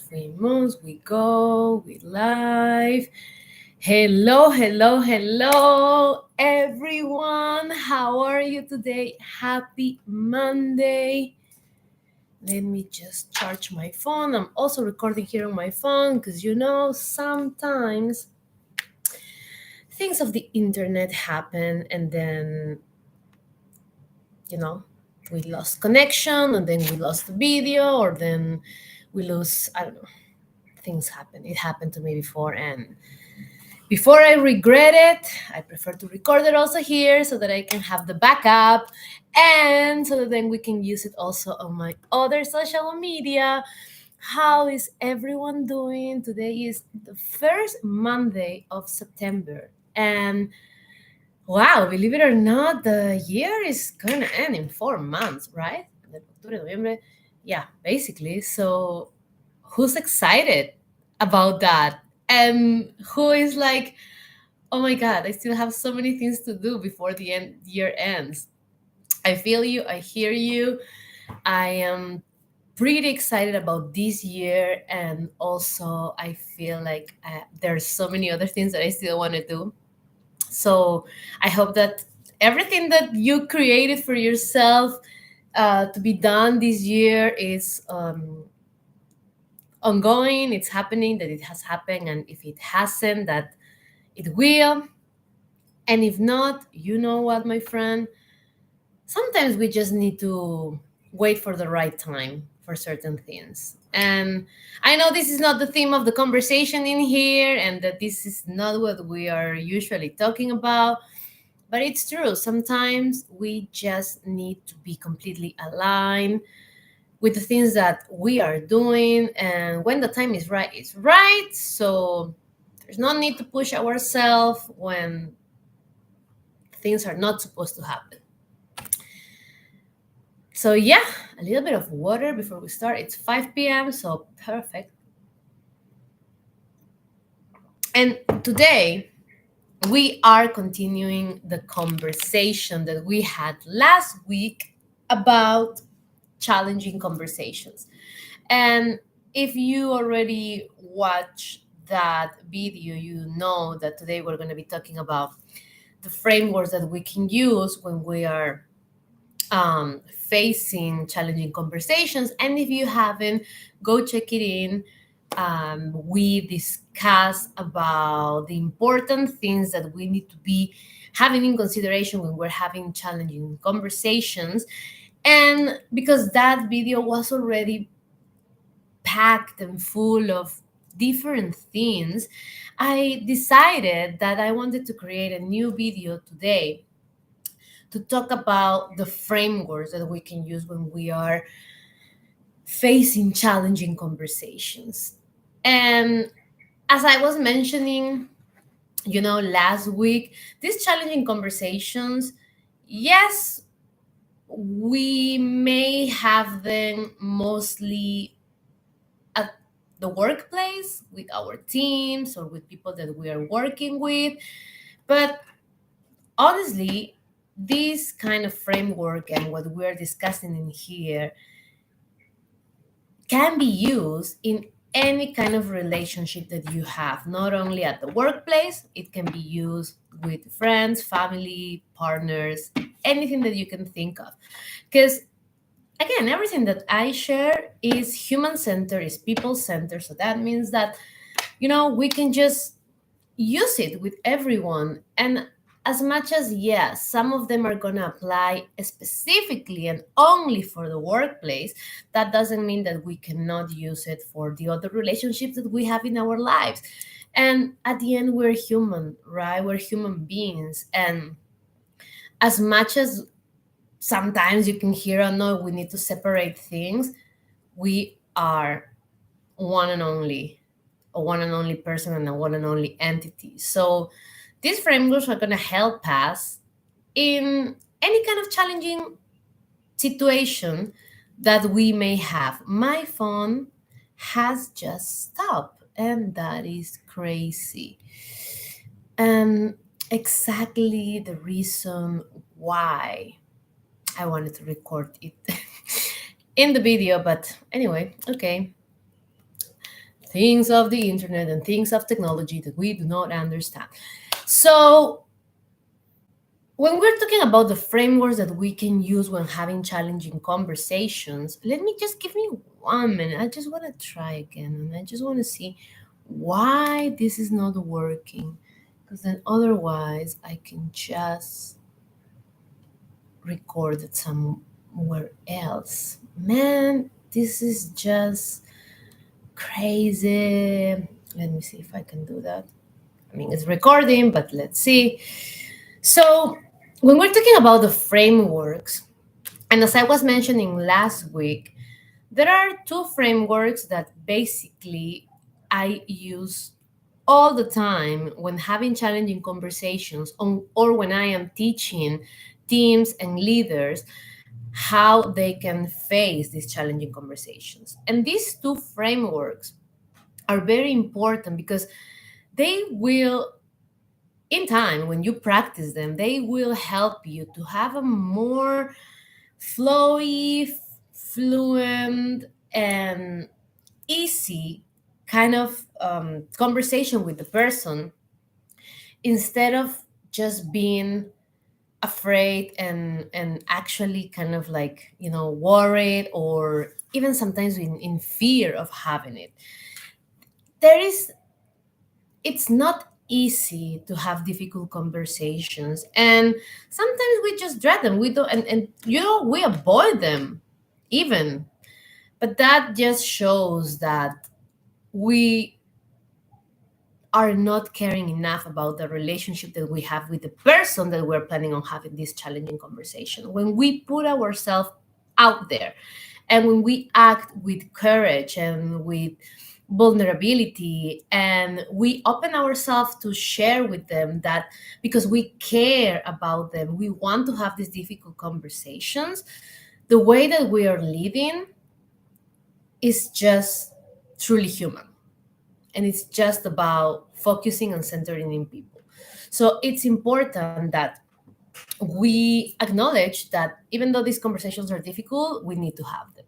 fuimos, we go, we live. Hello, hello, hello, everyone. How are you today? Happy Monday. Let me just charge my phone. I'm also recording here on my phone because sometimes things of the internet happen and then, you know, we lost connection and then we lost the video or then we lose, I don't know, things happen. It happened to me before, and before I regret it, I prefer to record it also here so that I can have the backup and so that then we can use it also on my other social media. How is everyone doing? Today is the first Monday of September, and wow, believe it or not, the year is going to end in 4 months, right? Octubre, noviembre. Yeah, basically. So, who's excited about that? And who is like, oh my God, I still have so many things to do before the year ends? I feel you, I hear you. I am pretty excited about this year, and also I feel like there's so many other things that I still want to do. So I hope that everything that you created for yourself to be done this year is ongoing, it's happening, that it has happened, and if it hasn't, that it will. And if not, you know what, my friend? Sometimes we just need to wait for the right time for certain things. And I know this is not the theme of the conversation in here, and that this is not what we are usually talking about. But it's true. Sometimes we just need to be completely aligned with the things that we are doing. And when the time is right, it's right. So there's no need to push ourselves when things are not supposed to happen. So, yeah, a little bit of water before we start. It's 5 p.m., so perfect. And today, we are continuing the conversation that we had last week about challenging conversations. And if you already watched that video, you know that today we're going to be talking about the frameworks that we can use when we are facing challenging conversations. And if you haven't, go check it in. We discuss about the important things that we need to be having in consideration when we're having challenging conversations. And because that video was already packed and full of different things, I decided that I wanted to create a new video today to talk about the frameworks that we can use when we are facing challenging conversations. And as I was mentioning, last week, these challenging conversations, yes, we may have them mostly at the workplace with our teams or with people that we are working with. But honestly, this kind of framework and what we're discussing in here can be used in any kind of relationship that you have, not only at the workplace, it can be used with friends, family, partners, anything that you can think of. Because again, everything that I share is human centered, is people centered. So that means that, we can just use it with everyone. And as much as, yes, some of them are going to apply specifically and only for the workplace, that doesn't mean that we cannot use it for the other relationships that we have in our lives. And at the end, we're human, right? We're human beings. And as much as sometimes you can hear, oh no, we need to separate things, we are one and only, a one and only person and a one and only entity. So these frameworks are going to help us in any kind of challenging situation that we may have. My phone has just stopped, and that is crazy. And exactly the reason why I wanted to record it in the video, but anyway, okay. things of the internet and things of technology that we do not understand. So, when we're talking about the frameworks that we can use when having challenging conversations, let me just give me 1 minute. I just want to try again and I just want to see why this is not working. Because then otherwise, I can just record it somewhere else. Man, this is just crazy. Let me see if I can do that. I mean, it's recording, but let's see. So, when we're talking about the frameworks, and as I was mentioning last week, there are two frameworks that basically I use all the time when having challenging conversations or when I am teaching teams and leaders how they can face these challenging conversations. And these two frameworks are very important because they will, in time, when you practice them, they will help you to have a more flowy, fluent, and easy kind of conversation with the person instead of just being afraid and actually kind of like worried or even sometimes in fear of having it. There is It's not easy to have difficult conversations, and sometimes we just dread them. We don't and we avoid them even, but that just shows that we are not caring enough about the relationship that we have with the person that we're planning on having this challenging conversation. When we put ourselves out there and when we act with courage and with vulnerability and we open ourselves to share with them that because we care about them, we want to have these difficult conversations, the way that we are living is just truly human, and it's just about focusing and centering in people. So it's important that we acknowledge that even though these conversations are difficult, we need to have them.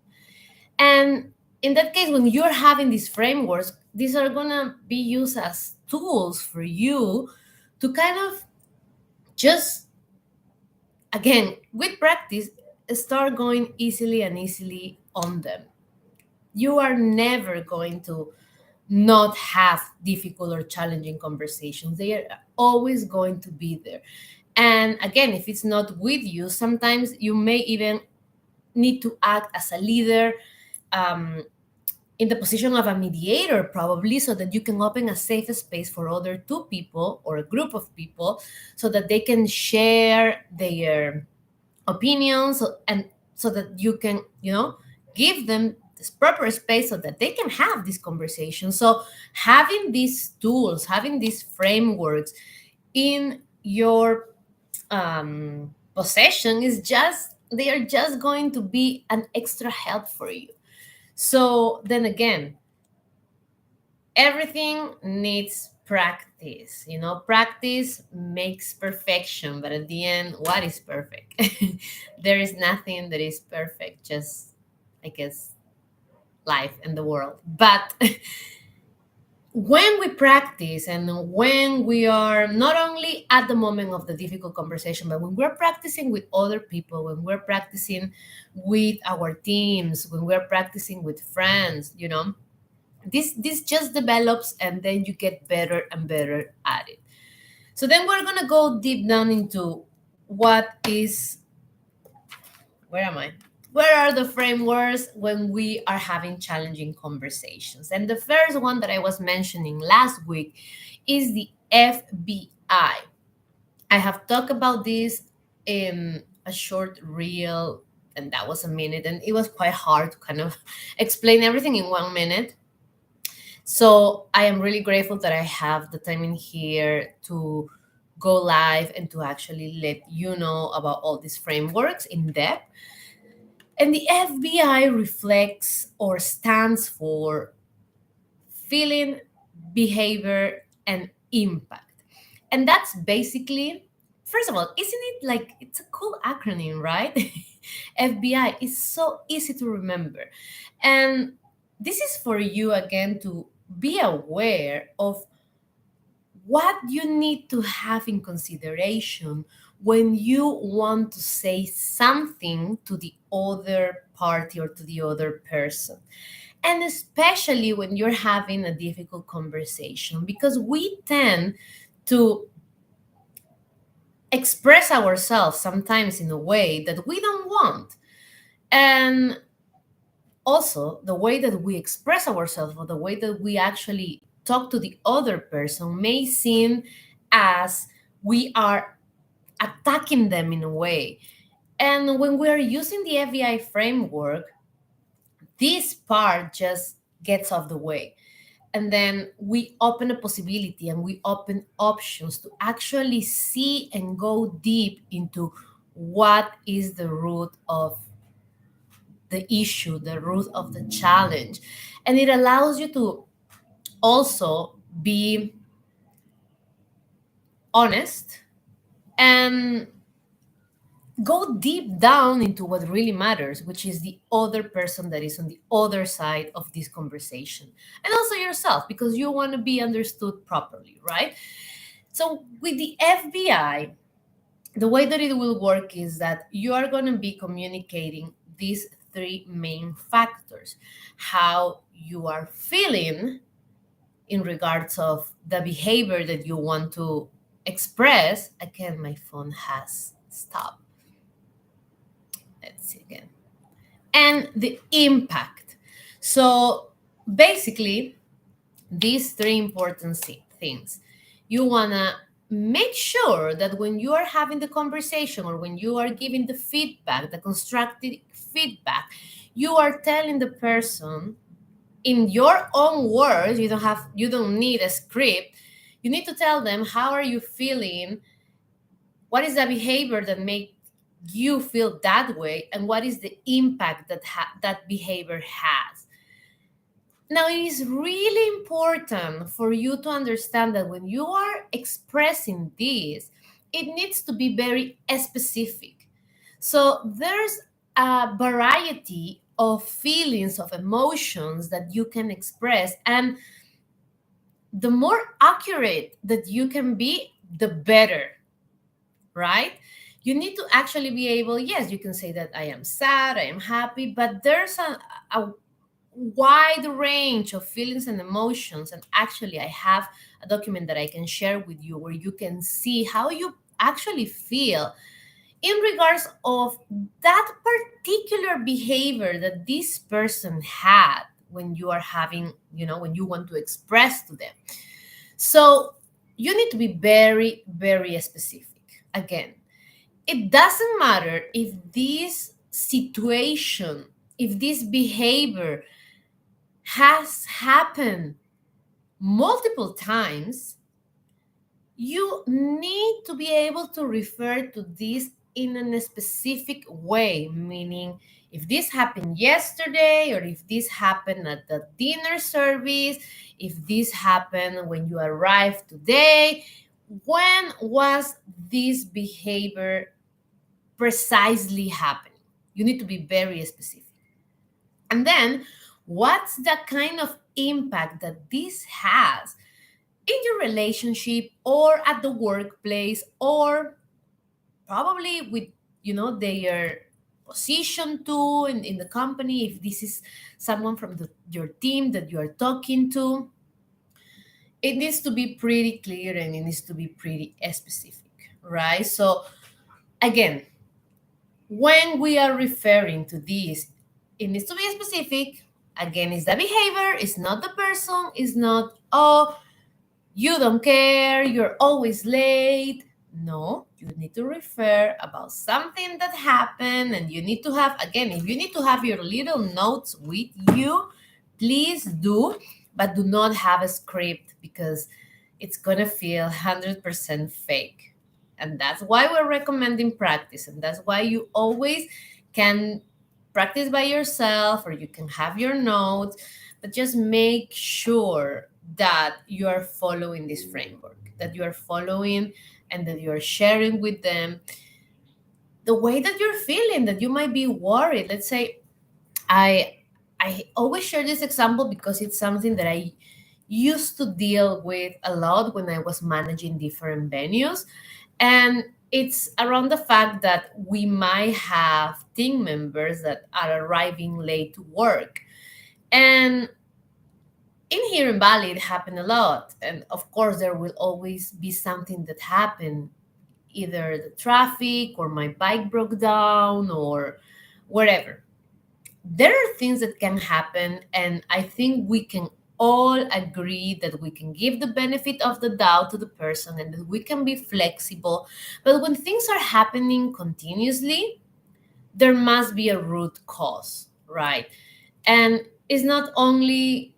And in that case, when you're having these frameworks, these are gonna be used as tools for you to kind of just, again, with practice, start going easily and easily on them. You are never going to not have difficult or challenging conversations. They are always going to be there. And again, if it's not with you, sometimes you may even need to act as a leader, um, in the position of a mediator, probably, so that you can open a safe space for other two people or a group of people so that they can share their opinions and so that you can give them this proper space so that they can have this conversation. So having these tools, having these frameworks in your possession is just, they are just going to be an extra help for you. So then again, everything needs practice. Practice makes perfection, but at the end, what is perfect? There is nothing that is perfect, just, I guess, life and the world. But when we practice and when we are not only at the moment of the difficult conversation, but when we're practicing with other people, when we're practicing with our teams, when we're practicing with friends, this just develops and then you get better and better at it. So then we're going to go deep down into what is, where am I, where are the frameworks when we are having challenging conversations. And the first one that I was mentioning last week is the FBI. I have talked about this in a short reel, and that was a minute, and it was quite hard to kind of explain everything in 1 minute. So I am really grateful that I have the time in here to go live and to actually let you know about all these frameworks in depth. And the FBI reflects or stands for feeling, behavior, and impact. And that's basically, first of all, isn't it like it's a cool acronym, right? FBI is so easy to remember. And this is for you again to be aware of what you need to have in consideration when you want to say something to the other party or to the other person. And especially when you're having a difficult conversation, because we tend to express ourselves sometimes in a way that we don't want. And also, the way that we express ourselves or the way that we actually talk to the other person may seem as we are attacking them in a way. And when we are using the FBI framework, this part just gets off the way. And then we open a possibility and we open options to actually see and go deep into what is the root of the issue, the root of the challenge. And it allows you to also be honest and go deep down into what really matters, which is the other person that is on the other side of this conversation. And also yourself, because you want to be understood properly, right? So with the FBI, the way that it will work is that you are going to be communicating these three main factors: how you are feeling in regards of the behavior that you want to express. Again, my phone has stopped. Let's see again. And the impact. So basically, these three important things. You want to make sure that when you are having the conversation or when you are giving the feedback, the constructive feedback, you are telling the person in your own words. You don't need a script. You need to tell them, how are you feeling? What is the behavior that make you feel that way, and what is the impact that that behavior has? Now, it is really important for you to understand that when you are expressing this, it needs to be very specific. So there's a variety of feelings, of emotions that you can express. And the more accurate that you can be, the better, right? You need to actually be able, yes, you can say that I am sad, I am happy, but there's a wide range of feelings and emotions. And actually, I have a document that I can share with you where you can see how you actually feel in regards of that particular behavior that this person had when you are having, when you want to express to them. So you need to be very, very specific. Again, it doesn't matter if this situation, if this behavior has happened multiple times. You need to be able to refer to this in a specific way, meaning if this happened yesterday, or if this happened at the dinner service, if this happened when you arrived today, when was this behavior precisely happening? You need to be very specific. And then, what's the kind of impact that this has in your relationship or at the workplace, or probably with their position too in the company, if this is someone from your team that you are talking to? It needs to be pretty clear and it needs to be pretty specific, right? So again, when we are referring to this, it needs to be specific. Again, it's the behavior, it's not the person, it's not, oh, you don't care, you're always late. No, you need to refer about something that happened, and you need to have, again, if you need to have your little notes with you, please do, but do not have a script, because it's gonna feel 100% fake. And that's why we're recommending practice, and that's why you always can practice by yourself, or you can have your notes, but just make sure that you are following this framework, that you are following and that you are sharing with them the way that you're feeling, that you might be worried. Let's say, I always share this example because it's something that I used to deal with a lot when I was managing different venues. And it's around the fact that we might have team members that are arriving late to work. And in here in Bali, it happened a lot. And of course, there will always be something that happened, either the traffic or my bike broke down or whatever. There are things that can happen, and I think we can all agree that we can give the benefit of the doubt to the person and that we can be flexible. But when things are happening continuously, there must be a root cause, right? And it's not only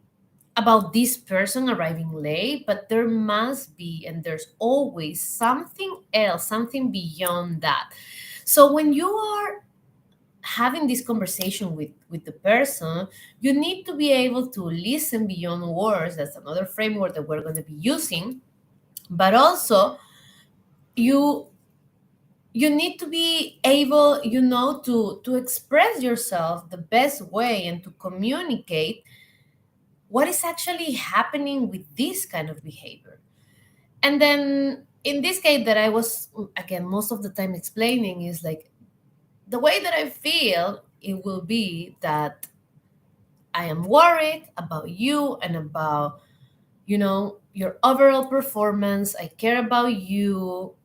about this person arriving late, but there must be, and there's always something else, something beyond that. So when you are having this conversation with the person, you need to be able to listen beyond words. That's another framework that we're going to be using. But also, you you need to be able, to express yourself the best way and to communicate what is actually happening with this kind of behavior. And then in this case that I was, again, most of the time explaining is like, the way that I feel, it will be that I am worried about you and about, your overall performance. I care about you.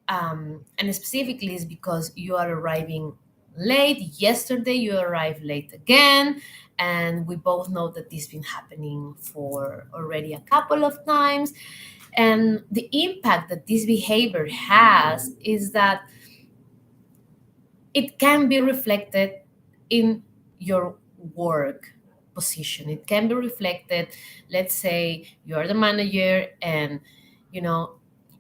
And specifically is because you are arriving late. Yesterday you arrived late again. And we both know that this has been happening for already a couple of times. And the impact that this behavior has is that it can be reflected in your work position. It can be reflected, let's say you're the manager, and you know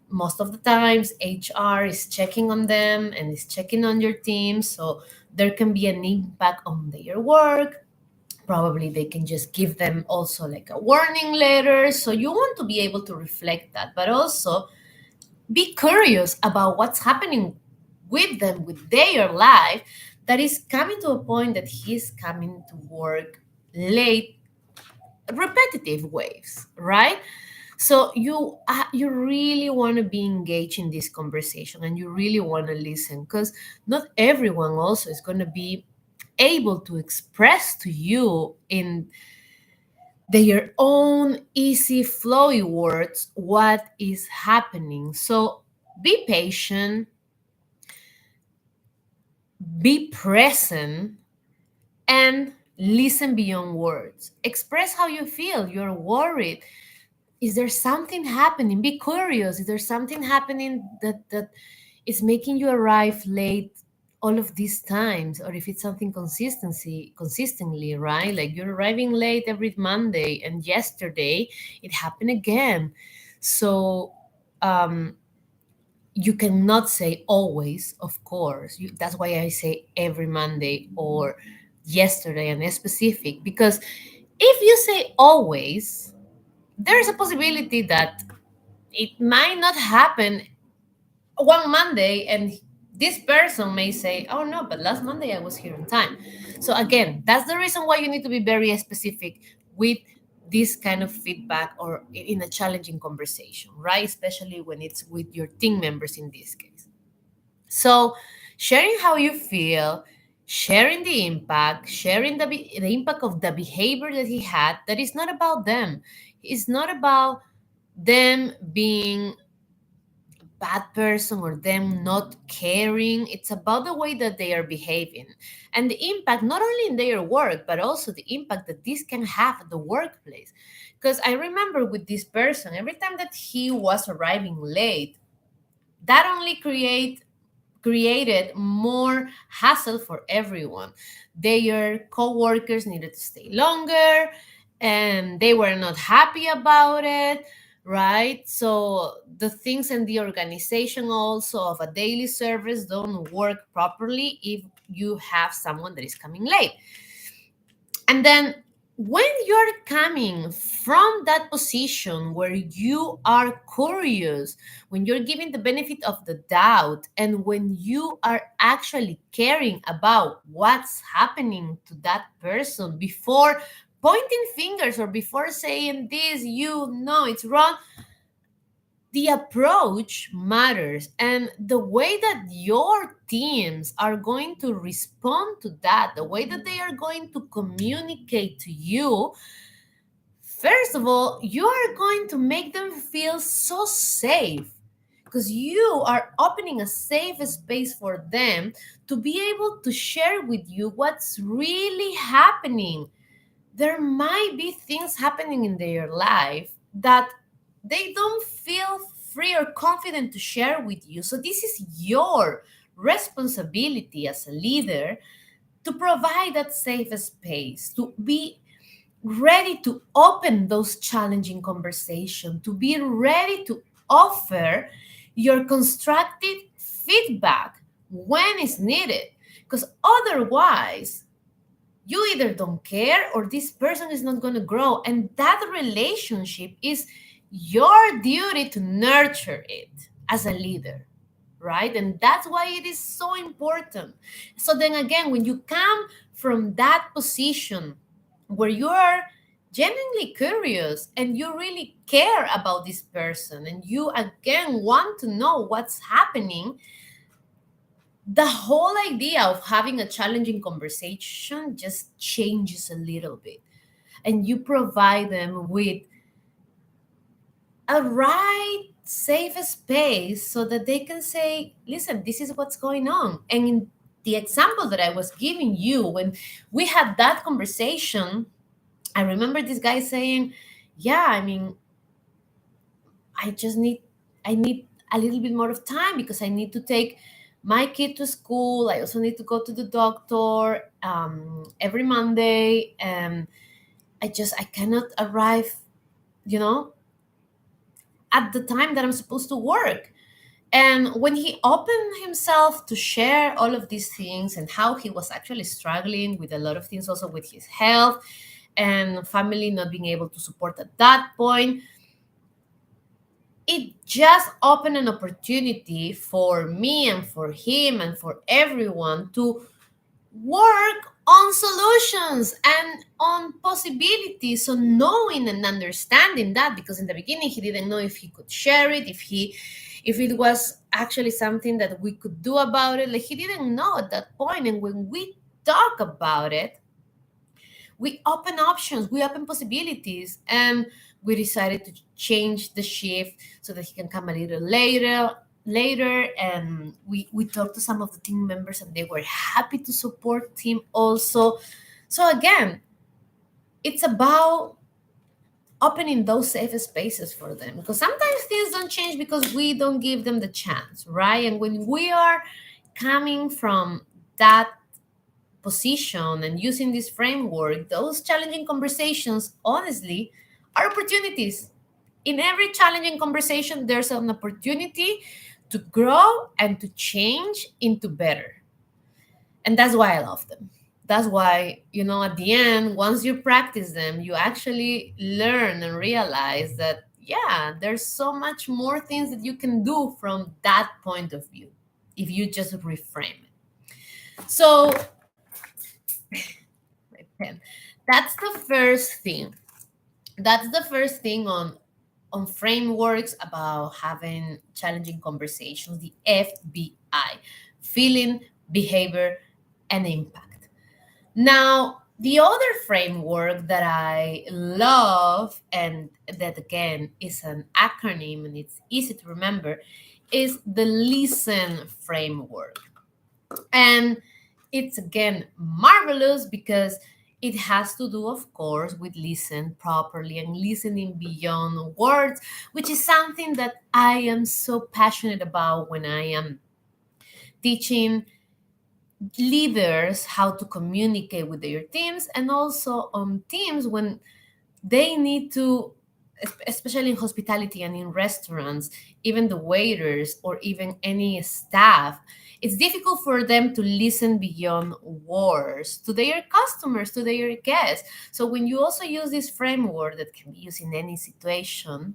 most of the times HR is checking on them and is checking on your team, so there can be an impact on their work. Probably they can just give them also like a warning letter, so you want to be able to reflect that, but also be curious about what's happening with them, with their life, that is coming to a point that he's coming to work late, repetitive ways, right? So you really want to be engaged in this conversation, and you really want to listen, because not everyone also is going to be able to express to you in their own easy flowy words what is happening. So be patient, be present, and listen beyond words. Express how you feel. You're worried. Is there something happening? Be curious. Is there something happening that is making you arrive late all of these times? Or if it's something consistently, right? Like you're arriving late every Monday, and yesterday it happened again. So um you cannot say always, of course. That's why I say every Monday or yesterday and specific, because if you say always, there's a possibility that it might not happen one Monday, and this person may say, oh no, but last Monday I was here on time. So again, that's the reason why you need to be very specific with this kind of feedback, or in a challenging conversation, right? Especially when it's with your team members in this case. So sharing how you feel, sharing the impact, sharing the impact of the behavior that he had, that is not about them. It's not about them being bad person or them not caring. It's about the way that they are behaving and the impact, not only in their work, but also the impact that this can have at the workplace. Because I remember with this person, every time that he was arriving late, that only created more hassle for everyone. Their co-workers needed to stay longer, and they were not happy about it, right? So the things in the organization also of a daily service don't work properly if you have someone that is coming late. And then when you're coming from that position where you are curious, when you're giving the benefit of the doubt, and when you are actually caring about what's happening to that person before pointing fingers or before saying this, it's wrong. The approach matters, and the way that your teams are going to respond to that, the way that they are going to communicate to you, first of all, you are going to make them feel so safe because you are opening a safe space for them to be able to share with you what's really happening. There might be things happening in their life that they don't feel free or confident to share with you. So, this is your responsibility as a leader to provide that safe space, to be ready to open those challenging conversations, to be ready to offer your constructive feedback when it's needed. Because otherwise, you either don't care or this person is not going to grow. And that relationship is your duty to nurture it as a leader, right? And that's why it is so important. So then again, when you come from that position where you are genuinely curious and you really care about this person and you again want to know what's happening, the whole idea of having a challenging conversation just changes a little bit. And you provide them with a right safe space so that they can say, listen, this is what's going on. And in the example that I was giving you, when we had that conversation, I remember this guy saying, yeah, I mean, I need a little bit more of time because I need to take my kid to school. I also need to go to the doctor every Monday, and I cannot arrive, you know, at the time that I'm supposed to work. And when he opened himself to share all of these things and how he was actually struggling with a lot of things, also with his health and family not being able to support at that point, it just opened an opportunity for me and for him and for everyone to work on solutions and on possibilities. So knowing and understanding that, because in the beginning he didn't know if he could share it, if it was actually something that we could do about it, like he didn't know at that point. And when we talk about it, we open options, we open possibilities, and we decided to change the shift so that he can come a little later. And we talked to some of the team members and they were happy to support him also. So again, it's about opening those safe spaces for them, because sometimes things don't change because we don't give them the chance, right? And when we are coming from that position and using this framework, those challenging conversations, honestly, are opportunities. In every challenging conversation, there's an opportunity to grow and to change into better. And that's why I love them. That's why, at the end, once you practice them, you actually learn and realize that, yeah, there's so much more things that you can do from that point of view if you just reframe it. So, my pen. That's the first thing. That's the first thing on frameworks about having challenging conversations, the FBI, feeling, behavior, and impact. Now, the other framework that I love, and that again is an acronym and it's easy to remember, is the LISTEN framework. And it's again marvelous because it has to do, of course, with listen properly and listening beyond words, which is something that I am so passionate about when I am teaching leaders how to communicate with their teams, and also on teams when they need to, especially in hospitality and in restaurants, even the waiters or even any staff, it's difficult for them to listen beyond words to their customers, to their guests. So when you also use this framework that can be used in any situation,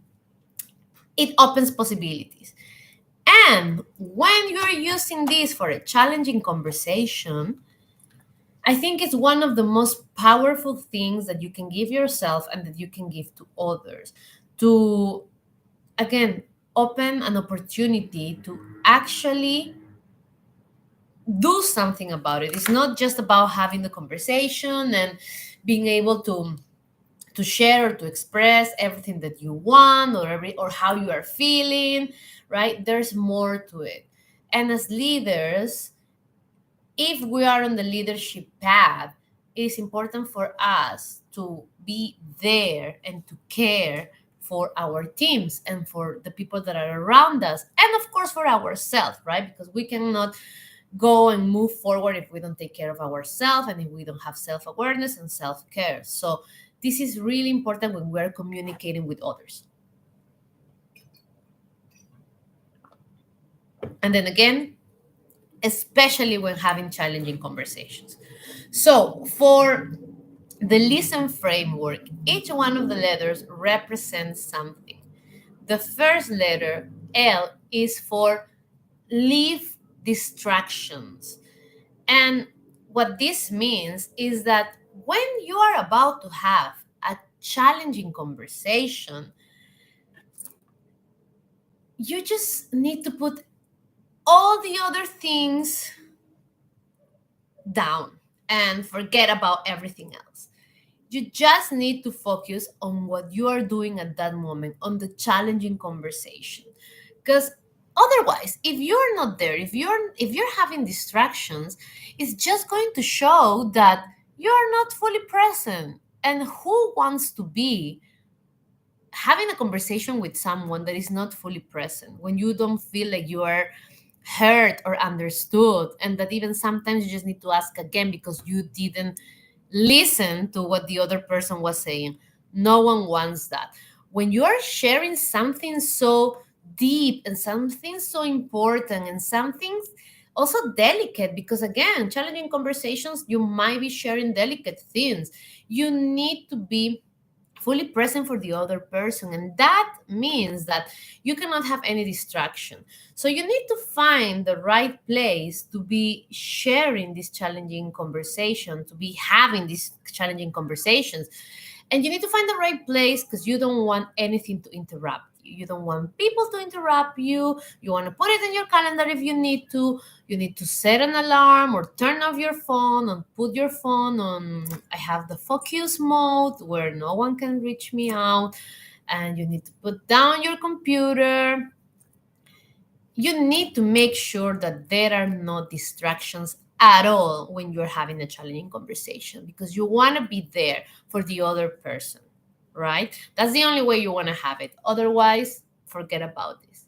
it opens possibilities. And when you're using this for a challenging conversation, I think it's one of the most powerful things that you can give yourself and that you can give to others, to, again, open an opportunity to actually do something about it. It's not just about having the conversation and being able to share or to express everything that you want, or how you are feeling, right? There's more to it. And as leaders, if we are on the leadership path, it is important for us to be there and to care for our teams and for the people that are around us, and of course for ourselves, right? Because we cannot go and move forward if we don't take care of ourselves and if we don't have self-awareness and self-care. So this is really important when we're communicating with others. And then again, especially when having challenging conversations. So for the listen framework, each one of the letters represents something. The first letter, L, is for leave distractions. And what this means is that when you are about to have a challenging conversation, you just need to put all the other things down and forget about everything else. You just need to focus on what you are doing at that moment, on the challenging conversation. Because otherwise, if you're not there, if you're having distractions, it's just going to show that you're not fully present. And who wants to be having a conversation with someone that is not fully present, when you don't feel like you are heard or understood, and that even sometimes you just need to ask again because you didn't listen to what the other person was saying? No one wants that. When you are sharing something so deep and something so important and something also delicate, because again, challenging conversations, you might be sharing delicate things, you need to be fully present for the other person. And that means that you cannot have any distraction. So you need to find the right place to be sharing this challenging conversation, to be having these challenging conversations. And you need to find the right place because you don't want anything to interrupt you. You don't want people to interrupt you. You want to put it in your calendar if you need to. You need to set an alarm or turn off your phone and put your phone on, I have the focus mode where no one can reach me out. And you need to put down your computer. You need to make sure that there are no distractions at all when you're having a challenging conversation, because you want to be there for the other person, right? That's the only way you want to have it. Otherwise, forget about this.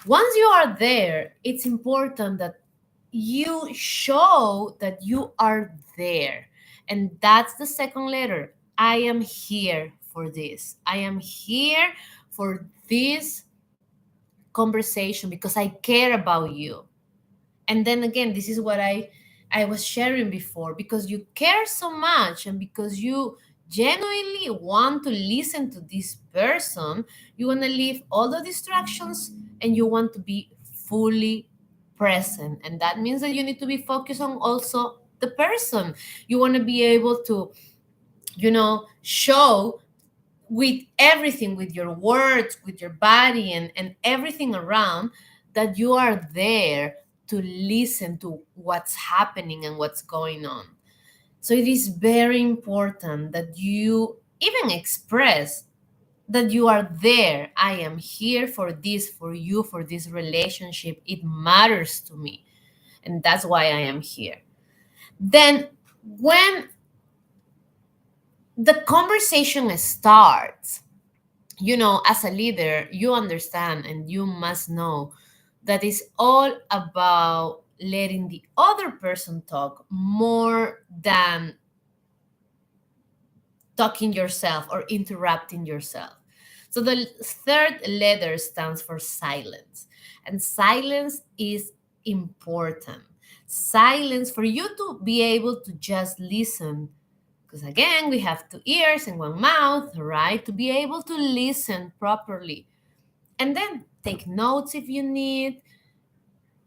Once you are there, it's important that you show that you are there. And that's the second letter. I am here for this. I am here for this conversation because I care about you. And then again, this is what I was sharing before, because you care so much and because you genuinely want to listen to this person, you want to leave all the distractions and you want to be fully present. And that means that you need to be focused on also the person. You want to be able to, show with everything, with your words, with your body, and everything around, that you are there to listen to what's happening and what's going on. So it is very important that you even express that you are there. I am here for this, for you, for this relationship. It matters to me. And that's why I am here. Then, when the conversation starts, as a leader, you understand and you must know that it's all about letting the other person talk more than talking yourself or interrupting yourself. So the third letter stands for silence. And silence is important. Silence, for you to be able to just listen, because again, we have two ears and one mouth, right? To be able to listen properly. And then take notes if you need,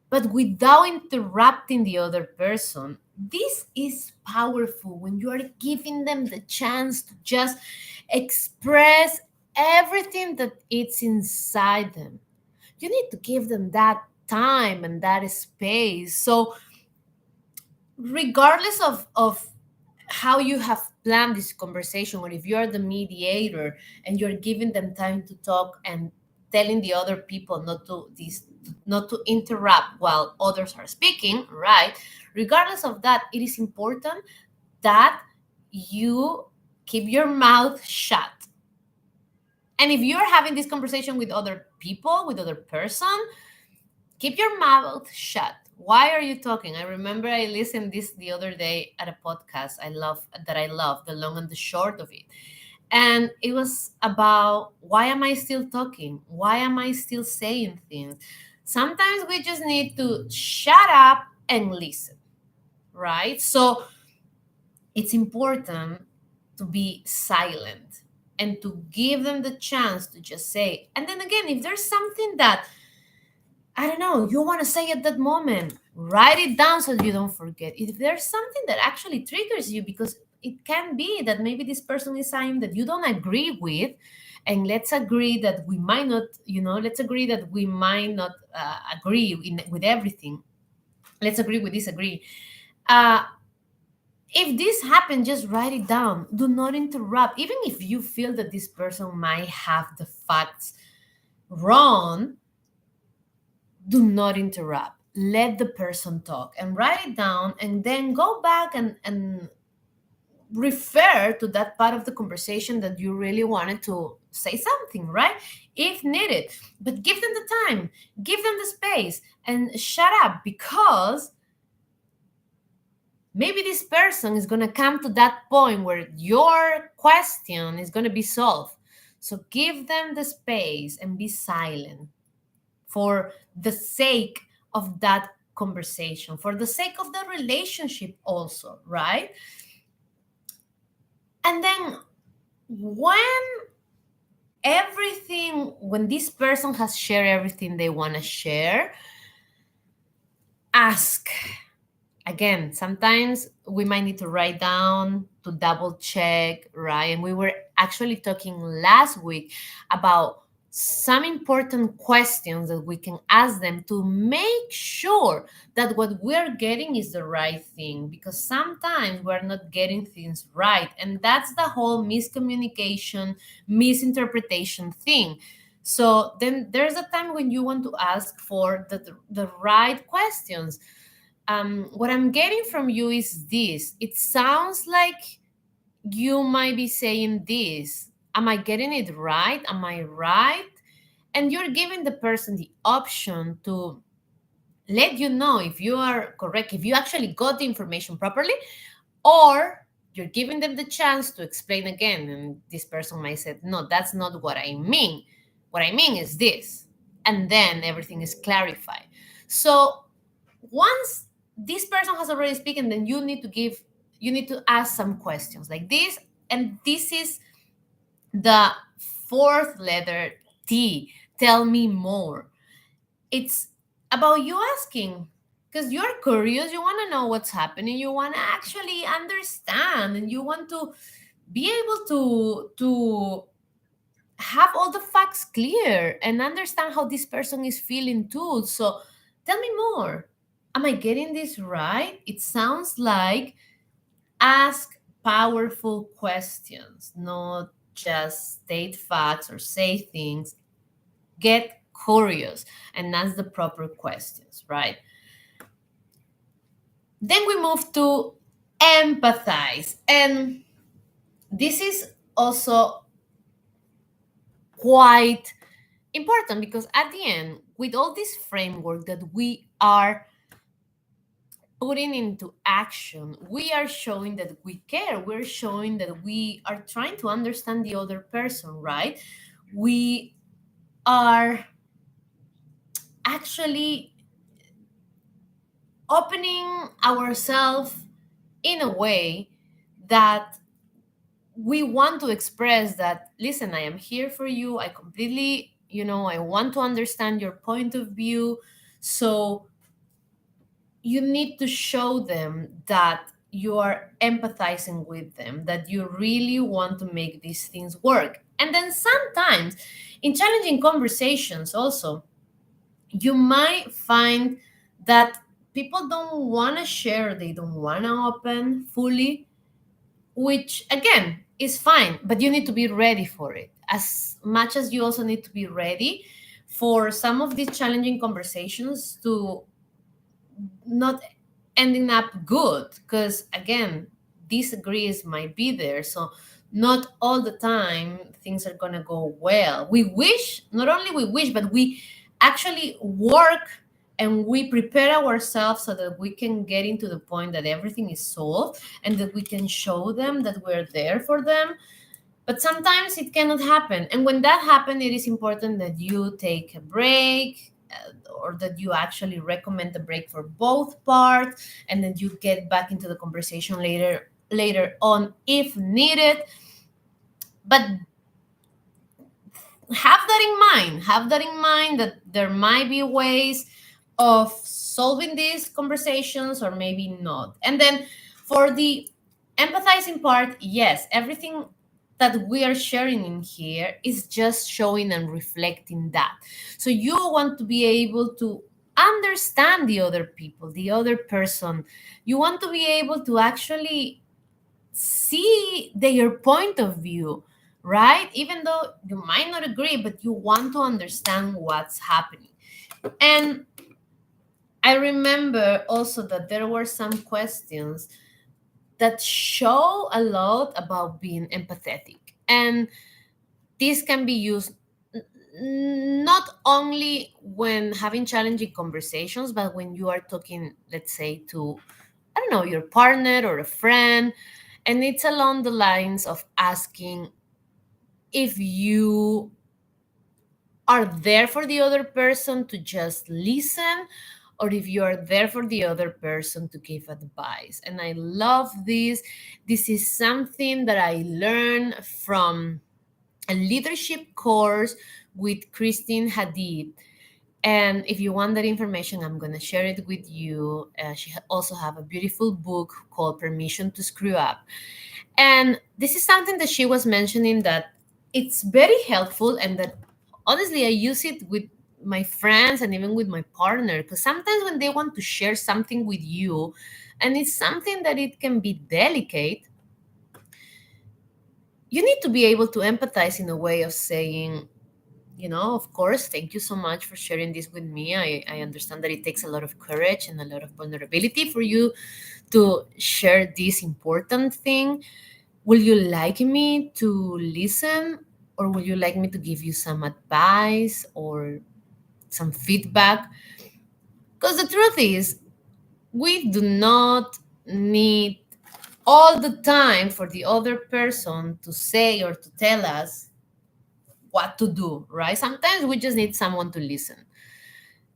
but without interrupting the other person. This is powerful when you are giving them the chance to just express everything that it's inside them. You need to give them that time and that space. So regardless of how you have planned this conversation, or if you're the mediator and you're giving them time to talk and telling the other people not to interrupt while others are speaking, right? Regardless of that, it is important that you keep your mouth shut. And if you're having this conversation with other people, with other person, keep your mouth shut. Why are you talking? I remember I listened this the other day at a podcast I love the long and the short of it. And it was about, why am I still talking? Why am I still saying things? Sometimes we just need to shut up and listen, right? So it's important to be silent and to give them the chance to just say. And then again, if there's something that, I don't know, you want to say at that moment, write it down so you don't forget. If there's something that actually triggers you, because it can be that maybe this person is saying that you don't agree with, and let's agree that we might not, let's agree that we might not agree with everything. Let's agree with disagree. Uh, if this happens, just write it down. Do not interrupt. Even if you feel that this person might have the facts wrong, do not interrupt. Let the person talk and write it down, and then go back and refer to that part of the conversation that you really wanted to say something, right? If needed. But give them the time, give them the space, and shut up, because maybe this person is going to come to that point where your question is going to be solved. So give them the space and be silent for the sake of that conversation, for the sake of the relationship, also, right? And then when when this person has shared everything they want to share, ask again. Sometimes we might need to write down to double check, right? And we were actually talking last week about some important questions that we can ask them to make sure that what we're getting is the right thing, because sometimes we're not getting things right, and that's the whole miscommunication, misinterpretation thing. So then there's a time when you want to ask for the right questions. What I'm getting from you is this. It sounds like you might be saying this. Am I getting it right? Am I right? And you're giving the person the option to let you know if you are correct, if you actually got the information properly, or you're giving them the chance to explain again. And this person might say, no, that's not what I mean. What I mean is this. And then everything is clarified. So once this person has already spoken, then you need to ask some questions like this. And this is the fourth letter, T. Tell me more. It's about you asking, because you're curious, you want to know what's happening, you want to actually understand, and you want to be able to have all the facts clear and understand how this person is feeling too. So tell me more. Am I getting this right? It sounds like, ask powerful questions, not just state facts or say things. Get curious and ask the proper questions, right? Then we move to empathize. And this is also quite important, because at the end, with all this framework that we are putting into action, we are showing that we care. We're showing that we are trying to understand the other person, right? We are actually opening ourselves in a way that we want to express that, listen, I am here for you. I completely, I want to understand your point of view. So you need to show them that you are empathizing with them, that you really want to make these things work. And then sometimes in challenging conversations, also, you might find that people don't want to share, they don't want to open fully, which again is fine, but you need to be ready for it as much as you also need to be ready for some of these challenging conversations to not ending up good, because again disagrees might be there, so not all the time things are going to go well. We wish, not only we wish, but we actually work and we prepare ourselves so that we can get into the point that everything is solved and that we can show them that we're there for them. But sometimes it cannot happen. And when that happens, it is important that you take a break, or that you actually recommend a break for both parts, and then you get back into the conversation later on if needed. But have that in mind. Have that in mind that there might be ways of solving these conversations or maybe not. And then for the empathizing part, yes, everything that we are sharing in here is just showing and reflecting that. So you want to be able to understand the other people, the other person. You want to be able to actually see their point of view, right? Even though you might not agree, but you want to understand what's happening. And I remember also that there were some questions that show a lot about being empathetic. And this can be used not only when having challenging conversations, but when you are talking, let's say, to, I don't know, your partner or a friend. And it's along the lines of asking if you are there for the other person to just listen, or if you are there for the other person to give advice. And I love this. This is something that I learned from a leadership course with Christine Hadid. And if you want that information, I'm going to share it with you. She also have a beautiful book called Permission to Screw Up. And this is something that she was mentioning, that it's very helpful, and that honestly I use it with my friends and even with my partner, because sometimes when they want to share something with you and it's something that it can be delicate, you need to be able to empathize in a way of saying, of course, thank you so much for sharing this with me. I understand that it takes a lot of courage and a lot of vulnerability for you to share this important thing. Will you like me to listen, or will you like me to give you some advice or some feedback? Because the truth is, we do not need all the time for the other person to say or to tell us what to do, right? Sometimes we just need someone to listen.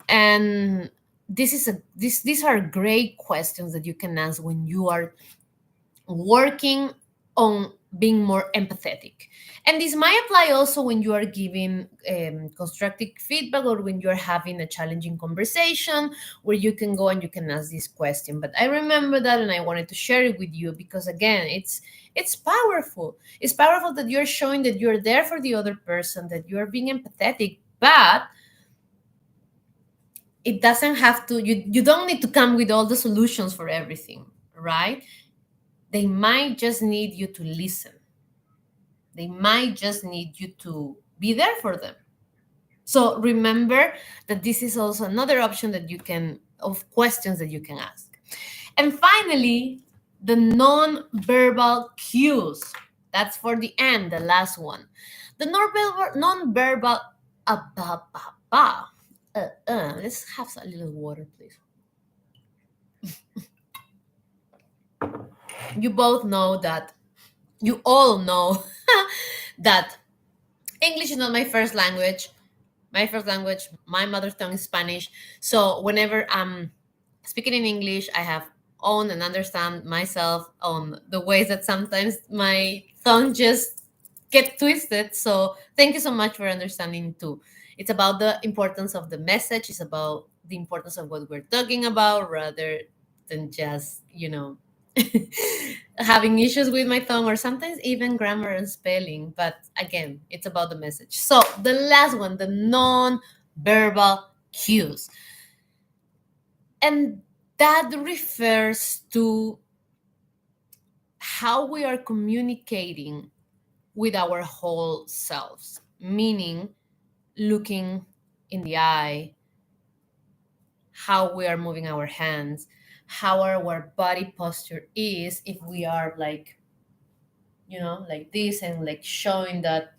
And these are great questions that you can ask when you are working on being more empathetic. And this might apply also when you are giving constructive feedback, or when you're having a challenging conversation where you can go and you can ask this question. But I remember that, and I wanted to share it with you because again, it's powerful. It's powerful that you're showing that you're there for the other person, that you're being empathetic, but it doesn't have to, you don't need to come with all the solutions for everything, right? They might just need you to listen. They might just need you to be there for them. So remember that this is also another option that you can, of questions that you can ask. And finally, the non-verbal cues. That's for the end, the last one. The non-verbal, let's have a little water, please. You both know that, you all know that English is not my first language. My first language, my mother tongue is Spanish. So whenever I'm speaking in English, I have own and understand myself on the ways that sometimes my tongue just get twisted. So thank you so much for understanding too. It's about the importance of the message. It's about the importance of what we're talking about rather than just, having issues with my tongue or sometimes even grammar and spelling. But again, it's about the message. So the last one, the non-verbal cues. And that refers to how we are communicating with our whole selves, meaning looking in the eye, how we are moving our hands, how our body posture is, if we are like, like this and like showing that,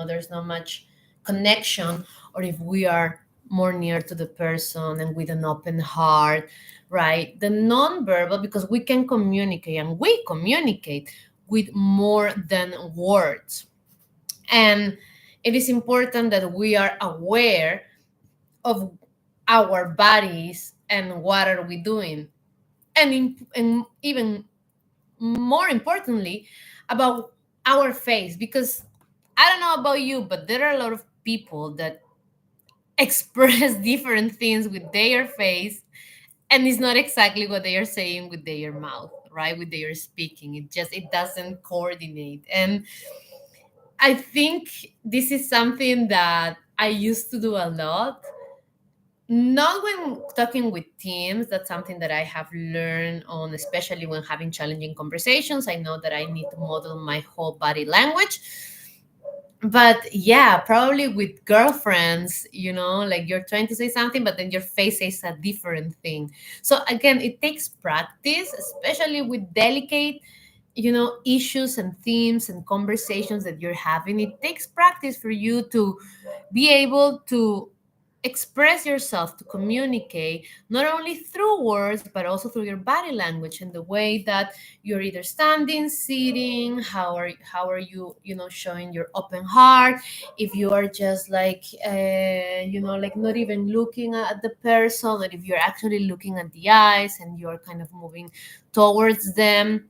there's not much connection, or if we are more near to the person and with an open heart, right? The nonverbal, because we can communicate and we communicate with more than words. And it is important that we are aware of our bodies and what are we doing, and even more importantly about our face, because I don't know about you, but there are a lot of people that express different things with their face, and it's not exactly what they are saying with their mouth, right? With their speaking, it doesn't coordinate. And I think this is something that I used to do a lot. Not when talking with teams, that's something that I have learned on, especially when having challenging conversations. I know that I need to model my whole body language. But yeah, probably with girlfriends, like you're trying to say something, but then your face says a different thing. So again, it takes practice, especially with delicate, issues and themes and conversations that you're having. It takes practice for you to be able to express yourself, to communicate not only through words but also through your body language and the way that you're either standing, sitting, how are you, showing your open heart, if you are just like like not even looking at the person, or if you're actually looking at the eyes and you're kind of moving towards them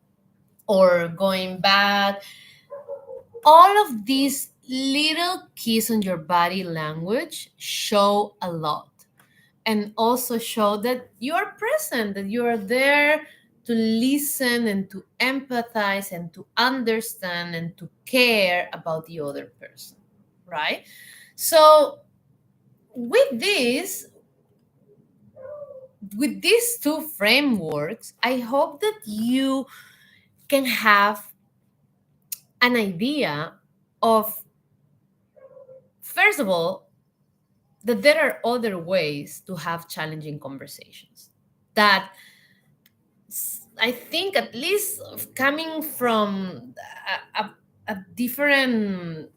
or going back. All of these little keys on your body language show a lot, and also show that you are present, that you are there to listen and to empathize and to understand and to care about the other person, right? So with this, with these two frameworks, I hope that you can have an idea of, first of all, that there are other ways to have challenging conversations, that I think, at least coming from a different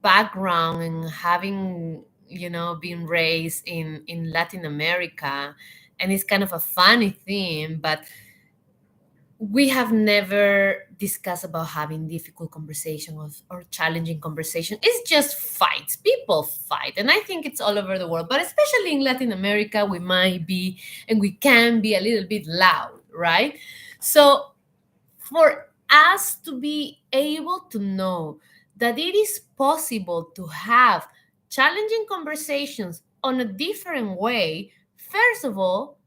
background and having, been raised in Latin America, and it's kind of a funny thing, but we have never discussed about having difficult conversation or challenging conversation. It's just fights. People fight, and I think it's all over the world, but especially in Latin America, we might be and we can be a little bit loud, right? So for us to be able to know that it is possible to have challenging conversations on a different way, first of all,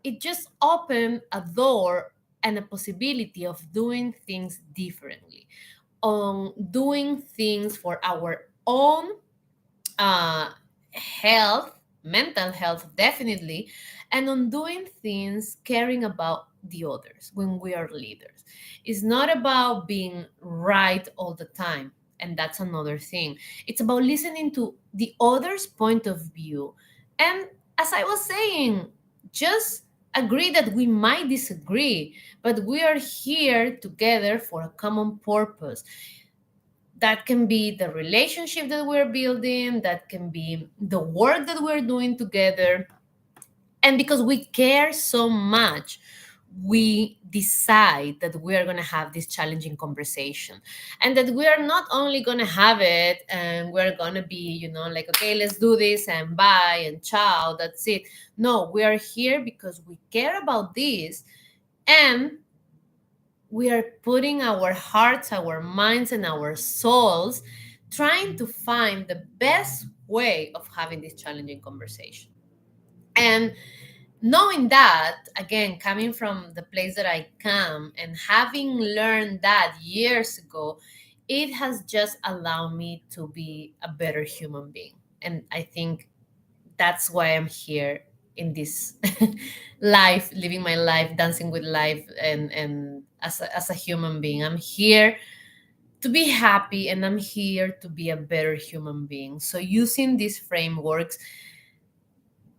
it just opened a door and a possibility of doing things differently, on doing things for our own health, mental health, definitely, and on doing things caring about the others when we are leaders. It's not about being right all the time. And that's another thing. It's about listening to the other's point of view. And as I was saying, just agree that we might disagree, but we are here together for a common purpose. That can be the relationship that we're building, that can be the work that we're doing together. And because we care so much, we decide that we are going to have this challenging conversation, and that we are not only going to have it and we're going to be, like, okay, let's do this and bye and ciao, that's it. No, we are here because we care about this, and we are putting our hearts, our minds, and our souls trying to find the best way of having this challenging conversation. And knowing that, again, coming from the place that I come and having learned that years ago, it has just allowed me to be a better human being. And I think that's why I'm here in this life, living my life, dancing with life, and as a human being. I'm here to be happy, and I'm here to be a better human being. So using these frameworks,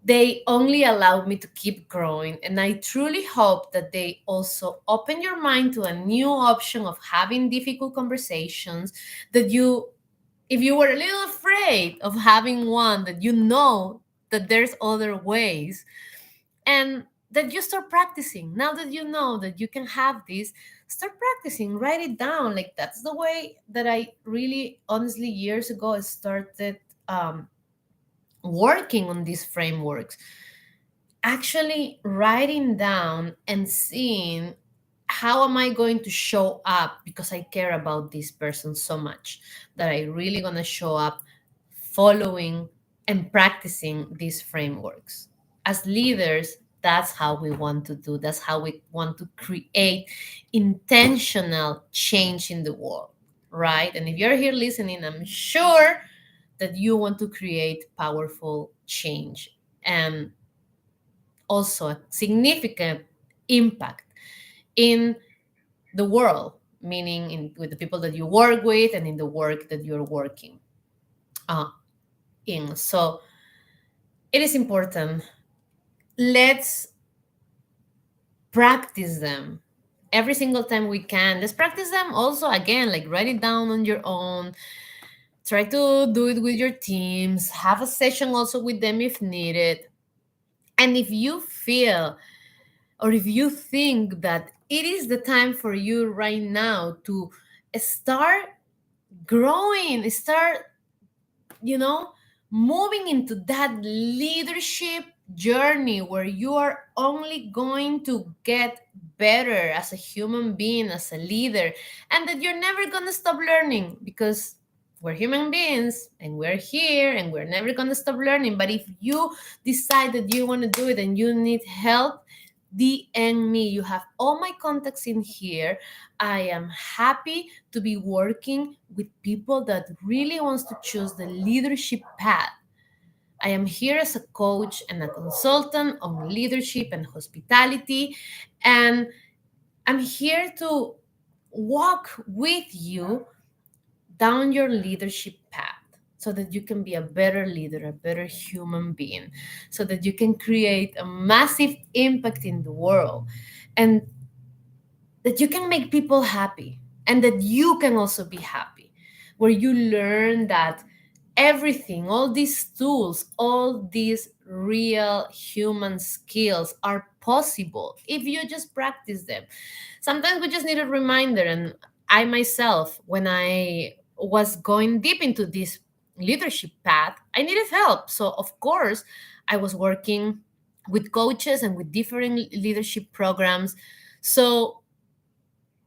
they only allow me to keep growing, and I truly hope that they also open your mind to a new option of having difficult conversations, that you, if you were a little afraid of having one, that you know that there's other ways, and that you start practicing. Now that you know that you can have this, start practicing, write it down. Like, that's the way that I really honestly years ago started working on these frameworks, actually writing down and seeing how am I going to show up, because I care about this person so much that I really gonna show up following and practicing these frameworks. As leaders, that's how we want to do. That's how we want to create intentional change in the world, right? And if you're here listening, I'm sure that you want to create powerful change and also a significant impact in the world, meaning with the people that you work with and in the work that you're working uh, in. So it is important. Let's practice them every single time we can. Let's practice them also, again, like write it down on your own. Try to do it with your teams. Have a session also with them if needed. And if you feel, or if you think that it is the time for you right now to start growing, start, you know, moving into that leadership journey where you are only going to get better as a human being, as a leader, and that you're never going to stop learning, because we're human beings and we're here and we're never going to stop learning. But if you decide that you want to do it and you need help, DM me. You have all my contacts in here. I am happy to be working with people that really wants to choose the leadership path. I am here as a coach and a consultant on leadership and hospitality, and I'm here to walk with you down your leadership path so that you can be a better leader, a better human being, so that you can create a massive impact in the world, and that you can make people happy, and that you can also be happy, where you learn that everything, all these tools, all these real human skills are possible if you just practice them. Sometimes we just need a reminder. And I myself, when I was going deep into this leadership path, I needed help. So, of course, I was working with coaches and with different leadership programs. So,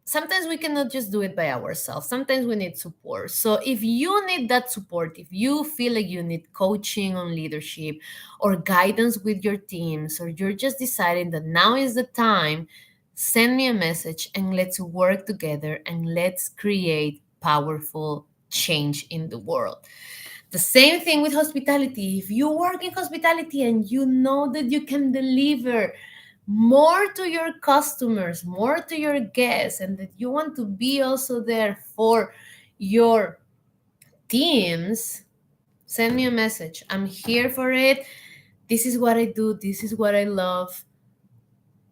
sometimes we cannot just do it by ourselves. Sometimes we need support. So if you need that support, if you feel like you need coaching on leadership or guidance with your teams, or you're just deciding that now is the time, send me a message and let's work together and let's create powerful change in the world. The same thing with hospitality. If you work in hospitality and you know that you can deliver more to your customers, more to your guests, and that you want to be also there for your teams, send me a message. I'm here for it. This is what I do. This is what I love.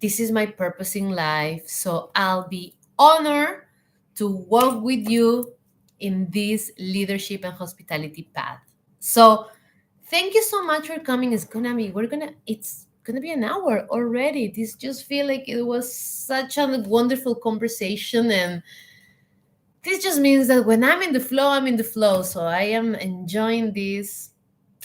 This is my purpose in life. So I'll be honored to work with you in this leadership and hospitality path. So thank you so much for coming. It's gonna be an hour already. This just feel like it was such a wonderful conversation, and this just means that when I'm in the flow, I'm in the flow. So I am enjoying this.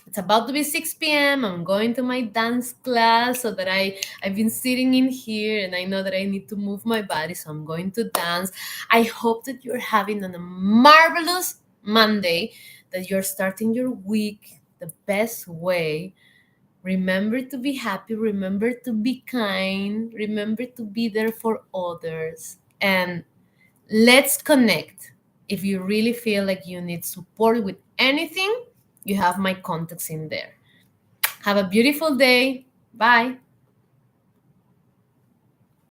It's about to be 6 p.m. I'm going to my dance class, so that I've been sitting in here and I know that I need to move my body, so I'm going to dance. I hope that you're having a marvelous Monday, that you're starting your week the best way, Remember to be happy, remember to be kind, remember to be there for others, and let's connect. If you really feel like you need support with anything, you have my contacts in there. Have a beautiful day. Bye.